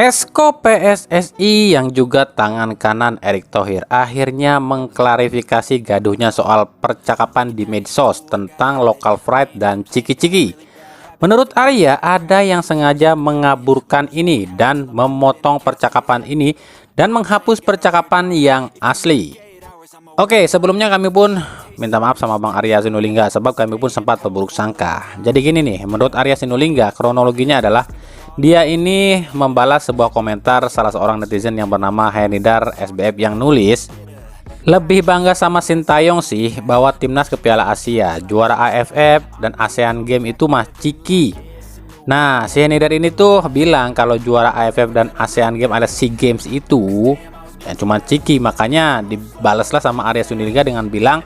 Esko PSSI yang juga tangan kanan Erick Thohir akhirnya mengklarifikasi gaduhnya soal percakapan di medsos tentang local pride dan ciki-ciki. Menurut Arya, ada yang sengaja mengaburkan ini dan memotong percakapan ini dan menghapus percakapan yang asli. Oke, sebelumnya kami pun minta maaf sama Bang Arya Sinulinga sebab kami pun sempat berburuk sangka. Jadi gini nih, menurut Arya Sinulinga, kronologinya adalah dia ini membalas sebuah komentar salah seorang netizen yang bernama Henidar SBF yang nulis, "Lebih bangga sama Sintayong sih bawa timnas ke Piala Asia, juara AFF dan ASEAN Game itu mah ciki." Nah, si Henidar ini tuh bilang kalau juara AFF dan ASEAN Game alias SEA Games itu ya cuma ciki, makanya dibalaslah sama Arya Sinulinga dengan bilang,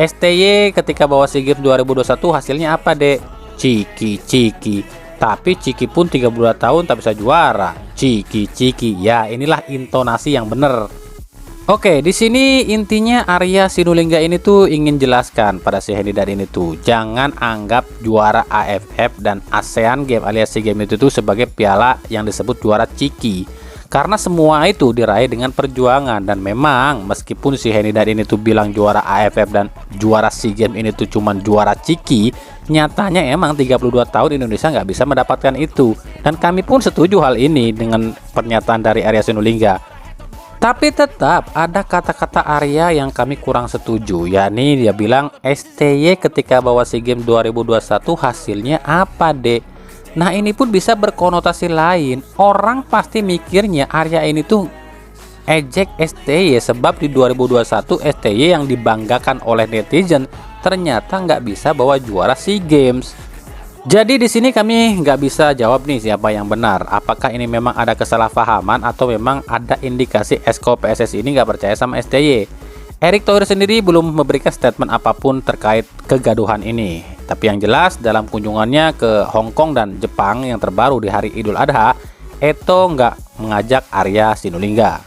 "STY ketika bawa SEA Games 2021 hasilnya apa, Dek? Ciki-ciki. Tapi Ciki pun 32 tahun tak bisa juara. Ciki-ciki." Ya, inilah intonasi yang bener. Oke, di sini intinya Arya Sinulinga ini tuh ingin jelaskan pada si Henidar ini tuh, jangan anggap juara AFF dan ASEAN Game alias SEA Games itu tuh sebagai piala yang disebut juara ciki. Karena semua itu diraih dengan perjuangan, dan memang meskipun si Henidar ini tuh bilang juara AFF dan juara SEA Games ini tuh cuman juara ciki, nyatanya emang 32 tahun Indonesia nggak bisa mendapatkan itu. Dan kami pun setuju hal ini dengan pernyataan dari Arya Sinulinga. Tapi tetap ada kata-kata Arya yang kami kurang setuju, yakni dia bilang STY ketika bawa SEA Games 2021 hasilnya apa, Dek? Nah, ini pun bisa berkonotasi lain. Orang pasti mikirnya Arya ini tuh ejek STY sebab di 2021 STY yang dibanggakan oleh netizen ternyata nggak bisa bawa juara SEA Games. Jadi di sini kami nggak bisa jawab nih siapa yang benar. Apakah ini memang ada kesalahpahaman atau memang ada indikasi Esko PSSI ini nggak percaya sama STY? Erick Thohir sendiri belum memberikan statement apapun terkait kegaduhan ini. Tapi yang jelas dalam kunjungannya ke Hong Kong dan Jepang yang terbaru di hari Idul Adha, Eto nggak mengajak Arya Sinulinga.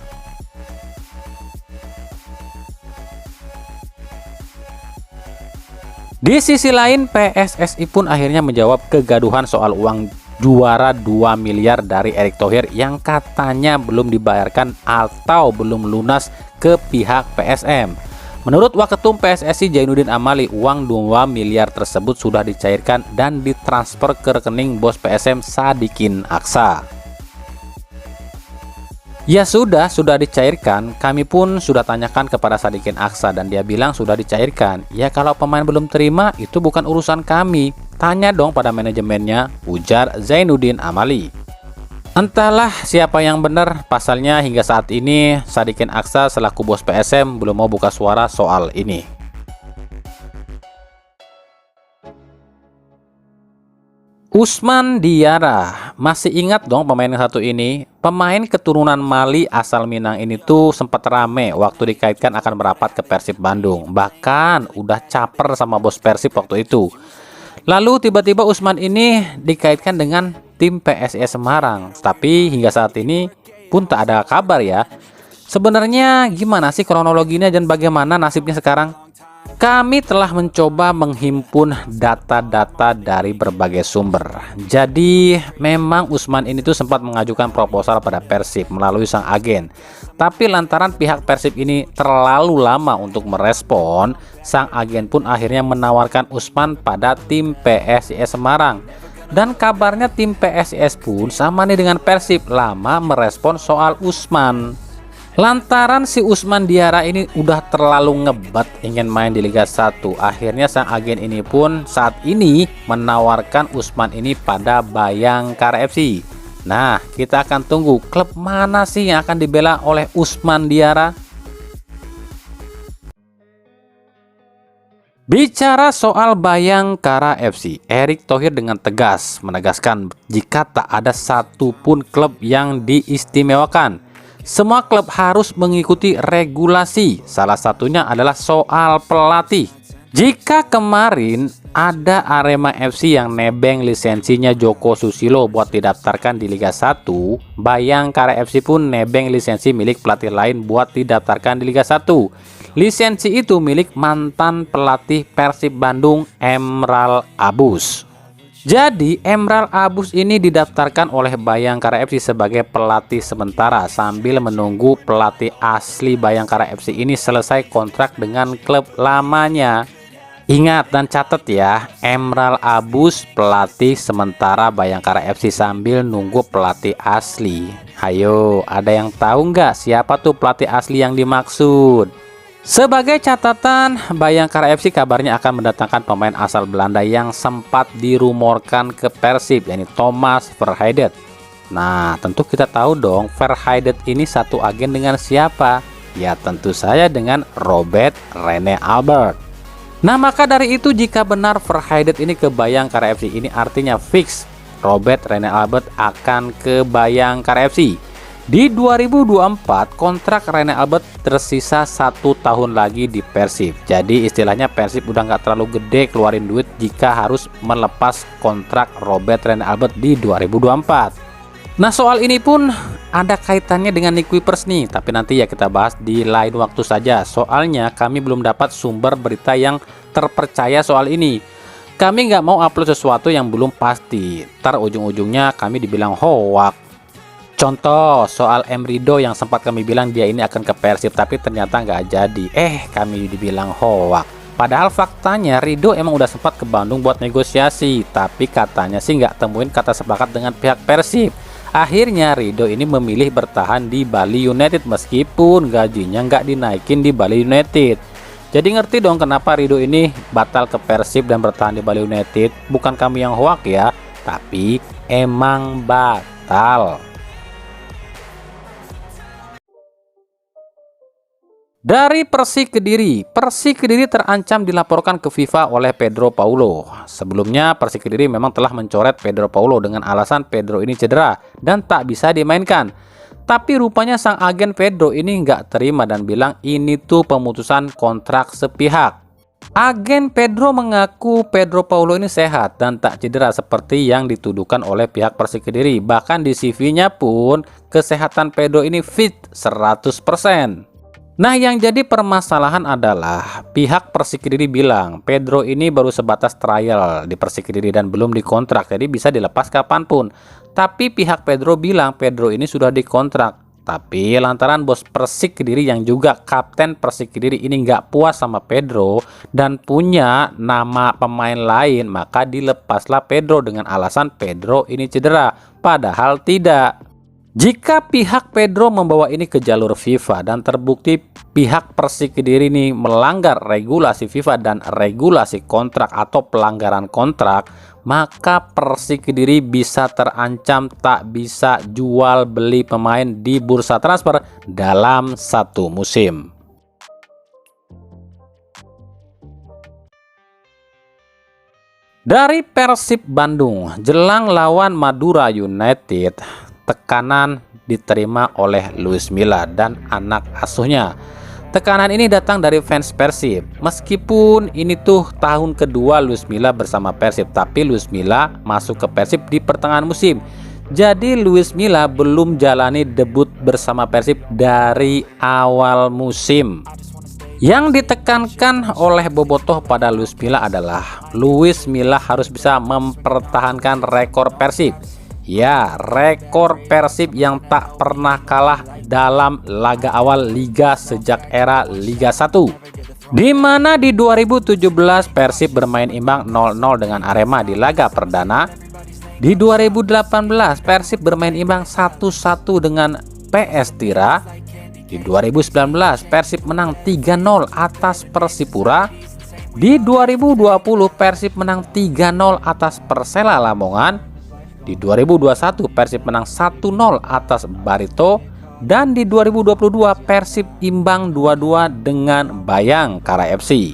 Di sisi lain, PSSI pun akhirnya menjawab kegaduhan soal uang juara 2 miliar dari Erick Thohir yang katanya belum dibayarkan atau belum lunas ke pihak PSM. Menurut Waketum PSSI Zainuddin Amali, uang 2 miliar tersebut sudah dicairkan dan ditransfer ke rekening bos PSM Sadikin Aksa. Ya sudah dicairkan. Kami pun sudah tanyakan kepada Sadikin Aksa dan dia bilang sudah dicairkan. Ya kalau pemain belum terima itu bukan urusan kami. Tanya dong pada manajemennya, ujar Zainuddin Amali. Entahlah siapa yang benar, pasalnya hingga saat ini Sadikin Aksa selaku bos PSM belum mau buka suara soal ini. Ousmane Diarra, masih ingat dong pemain yang satu ini? Pemain keturunan Mali asal Minang ini tuh sempat rame waktu dikaitkan akan merapat ke Persib Bandung. Bahkan udah caper sama bos Persib waktu itu. Lalu tiba-tiba Ousmane ini dikaitkan dengan tim PSIS Semarang. Tapi hingga saat ini pun tak ada kabar ya. Sebenarnya gimana sih kronologinya dan bagaimana nasibnya sekarang? Kami telah mencoba menghimpun data-data dari berbagai sumber. Jadi memang Ousmane ini tuh sempat mengajukan proposal pada Persib melalui sang agen. Tapi lantaran pihak Persib ini terlalu lama untuk merespon, sang agen pun akhirnya menawarkan Ousmane pada tim PSIS Semarang. Dan kabarnya tim PSIS pun sama nih dengan Persib, lama merespon soal Ousmane. Lantaran si Ousmane Diarra ini udah terlalu ngebat ingin main di Liga 1, akhirnya sang agen ini pun saat ini menawarkan Ousmane ini pada Bayangkara FC. Nah, kita akan tunggu klub mana sih yang akan dibela oleh Ousmane Diarra. Bicara soal Bayangkara FC, Erick Thohir dengan tegas menegaskan jika tak ada satupun klub yang diistimewakan. Semua klub harus mengikuti regulasi, salah satunya adalah soal pelatih. Jika kemarin ada Arema FC yang nebeng lisensinya Joko Susilo buat didaftarkan di Liga 1, Bayangkara FC pun nebeng lisensi milik pelatih lain buat didaftarkan di Liga 1. Lisensi itu milik mantan pelatih Persib Bandung, Emral Abus. Jadi Emral Abus ini didaftarkan oleh Bayangkara FC sebagai pelatih sementara sambil menunggu pelatih asli Bayangkara FC ini selesai kontrak dengan klub lamanya. Ingat dan catat ya, Emral Abus pelatih sementara Bayangkara FC sambil nunggu pelatih asli. Hayo, ada yang tahu nggak siapa tuh pelatih asli yang dimaksud? Sebagai catatan, Bayangkara FC kabarnya akan mendatangkan pemain asal Belanda yang sempat dirumorkan ke Persib, yakni Thomas Verheyden. Nah, tentu kita tahu dong Verheyden ini satu agen dengan siapa? Ya tentu saja dengan Robert Rene Albert. Nah, maka dari itu jika benar Verheyden ini ke Bayangkara FC, ini artinya fix Robert Rene Albert akan ke Bayangkara FC. Di 2024 kontrak Rene Albert tersisa 1 tahun lagi di Persib. Jadi istilahnya Persib udah nggak terlalu gede keluarin duit jika harus melepas kontrak Robert Rene Albert di 2024. Nah, soal ini pun ada kaitannya dengan Nick Kuipers nih, tapi nanti ya kita bahas di lain waktu saja. Soalnya kami belum dapat sumber berita yang terpercaya soal ini. Kami nggak mau upload sesuatu yang belum pasti, ntar ujung-ujungnya kami dibilang hoax. Contoh soal M Rido yang sempat kami bilang dia ini akan ke Persib tapi ternyata nggak jadi. Kami dibilang hoax. Padahal faktanya Rido emang udah sempat ke Bandung buat negosiasi, tapi katanya sih nggak temuin kata sepakat dengan pihak Persib. Akhirnya Rido ini memilih bertahan di Bali United meskipun gajinya nggak dinaikin di Bali United. Jadi ngerti dong kenapa Rido ini batal ke Persib dan bertahan di Bali United. Bukan kami yang hoax ya, tapi emang batal. Dari Persik Kediri terancam dilaporkan ke FIFA oleh Pedro Paulo. Sebelumnya Persik Kediri memang telah mencoret Pedro Paulo dengan alasan Pedro ini cedera dan tak bisa dimainkan. Tapi rupanya sang agen Pedro ini nggak terima dan bilang ini tuh pemutusan kontrak sepihak. Agen Pedro mengaku Pedro Paulo ini sehat dan tak cedera seperti yang dituduhkan oleh pihak Persik Kediri. Bahkan di CV-nya pun kesehatan Pedro ini fit 100%. Nah, yang jadi permasalahan adalah pihak Persik Kediri bilang Pedro ini baru sebatas trial di Persik Kediri dan belum dikontrak, jadi bisa dilepas kapanpun. Tapi pihak Pedro bilang Pedro ini sudah dikontrak. Tapi lantaran bos Persik Kediri yang juga kapten Persik Kediri ini nggak puas sama Pedro dan punya nama pemain lain, maka dilepaslah Pedro dengan alasan Pedro ini cedera. Padahal tidak. Jika pihak Pedro membawa ini ke jalur FIFA dan terbukti pihak Persik Kediri ini melanggar regulasi FIFA dan regulasi kontrak atau pelanggaran kontrak, maka Persik Kediri bisa terancam tak bisa jual beli pemain di bursa transfer dalam 1 musim. Dari Persib Bandung, jelang lawan Madura United, tekanan diterima oleh Luis Milla dan anak asuhnya. Tekanan ini datang dari fans Persib. Meskipun ini tuh tahun kedua Luis Milla bersama Persib, tapi Luis Milla masuk ke Persib di pertengahan musim. Jadi Luis Milla belum jalani debut bersama Persib dari awal musim. Yang ditekankan oleh Bobotoh pada Luis Milla adalah Luis Milla harus bisa mempertahankan rekor Persib. Ya, rekor Persib yang tak pernah kalah dalam laga awal Liga sejak era Liga 1. Di mana di 2017 Persib bermain imbang 0-0 dengan Arema di laga perdana. Di 2018 Persib bermain imbang 1-1 dengan PS Tira. Di 2019 Persib menang 3-0 atas Persipura. Di 2020 Persib menang 3-0 atas Persela Lamongan. Di 2021 Persib menang 1-0 atas Barito, dan di 2022 Persib imbang 2-2 dengan Bayangkara FC.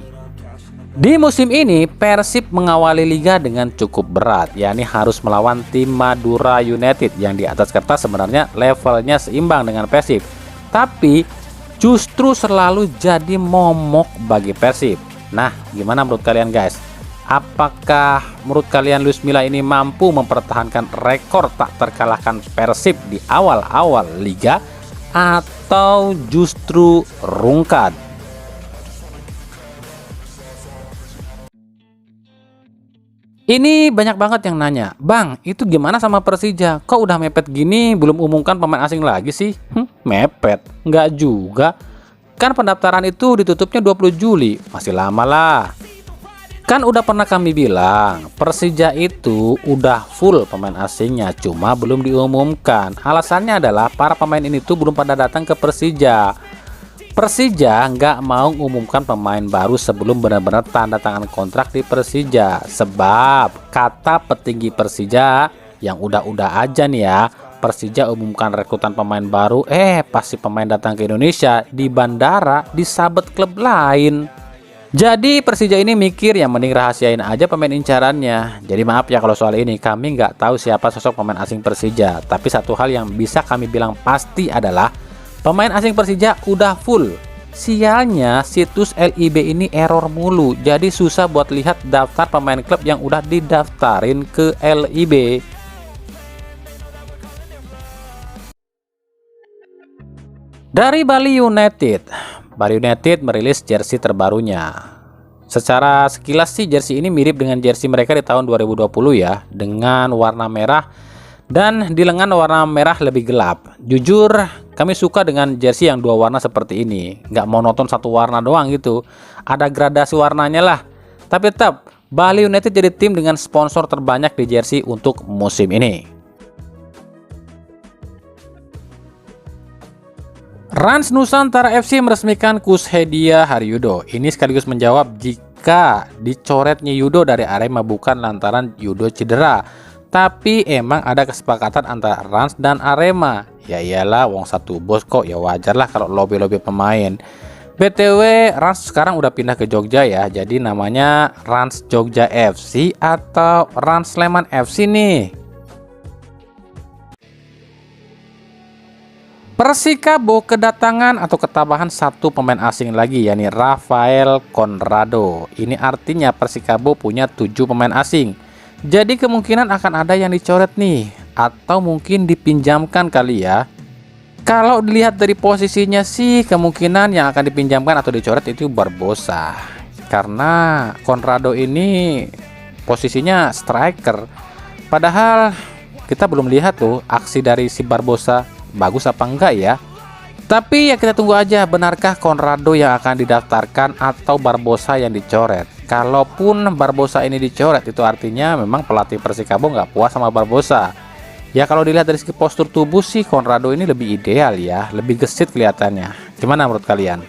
Di musim ini Persib mengawali liga dengan cukup berat, yakni harus melawan tim Madura United yang di atas kertas sebenarnya levelnya seimbang dengan Persib, tapi justru selalu jadi momok bagi Persib. Nah, gimana menurut kalian guys? Apakah menurut kalian Luis Milla ini mampu mempertahankan rekor tak terkalahkan Persib di awal-awal liga atau justru rungkat? Ini banyak banget yang nanya, "Bang, itu gimana sama Persija? Kok udah mepet gini belum umumkan pemain asing lagi sih?" Mepet? Nggak juga. Kan pendaftaran itu ditutupnya 20 Juli, masih lama lah. Kan udah pernah kami bilang, Persija itu udah full pemain asingnya, cuma belum diumumkan. Alasannya adalah para pemain ini tuh belum pada datang ke Persija. Persija nggak mau mengumumkan pemain baru sebelum benar-benar tanda tangan kontrak di Persija. Sebab kata petinggi Persija yang udah-udah aja nih ya, Persija umumkan rekrutan pemain baru, pasti pemain datang ke Indonesia di bandara disabet klub lain. Jadi Persija ini mikir yang mending rahasiain aja pemain incarannya. Jadi maaf ya kalau soal ini kami nggak tahu siapa sosok pemain asing Persija. Tapi satu hal yang bisa kami bilang pasti adalah pemain asing Persija udah full. Sialnya situs LIB ini error mulu, jadi susah buat lihat daftar pemain klub yang udah didaftarin ke LIB. Dari Bali United, Bali United merilis jersey terbarunya. Secara sekilas sih jersey ini mirip dengan jersey mereka di tahun 2020 ya, dengan warna merah dan di lengan warna merah lebih gelap. Jujur kami suka dengan jersey yang dua warna seperti ini, nggak monoton satu warna doang gitu, ada gradasi warnanya lah. Tapi tetap Bali United jadi tim dengan sponsor terbanyak di jersey untuk musim ini. Rans Nusantara FC meresmikan Kushedia Haryudo. Ini sekaligus menjawab jika dicoretnya Yudo dari Arema bukan lantaran Yudo cedera, tapi emang ada kesepakatan antara Rans dan Arema. Ya iyalah, wong satu bos kok, ya wajar lah kalau lobby-lobby pemain. BTW Rans sekarang udah pindah ke Jogja ya, jadi namanya Rans Jogja FC atau Rans Sleman FC nih. Persikabo kedatangan atau ketabahan satu pemain asing lagi, yakni Rafael Conrado. Ini artinya Persikabo punya 7 pemain asing. Jadi kemungkinan akan ada yang dicoret nih, atau mungkin dipinjamkan kali ya. Kalau dilihat dari posisinya sih, kemungkinan yang akan dipinjamkan atau dicoret itu Barbosa. Karena Conrado ini posisinya striker. Padahal kita belum lihat tuh aksi dari si Barbosa bagus apa enggak ya. Tapi ya kita tunggu aja, benarkah Conrado yang akan didaftarkan atau Barbosa yang dicoret. Kalaupun Barbosa ini dicoret, itu artinya memang pelatih Persikabo nggak puas sama Barbosa. Ya kalau dilihat dari segi postur tubuh sih Conrado ini lebih ideal ya, lebih gesit kelihatannya. Gimana menurut kalian?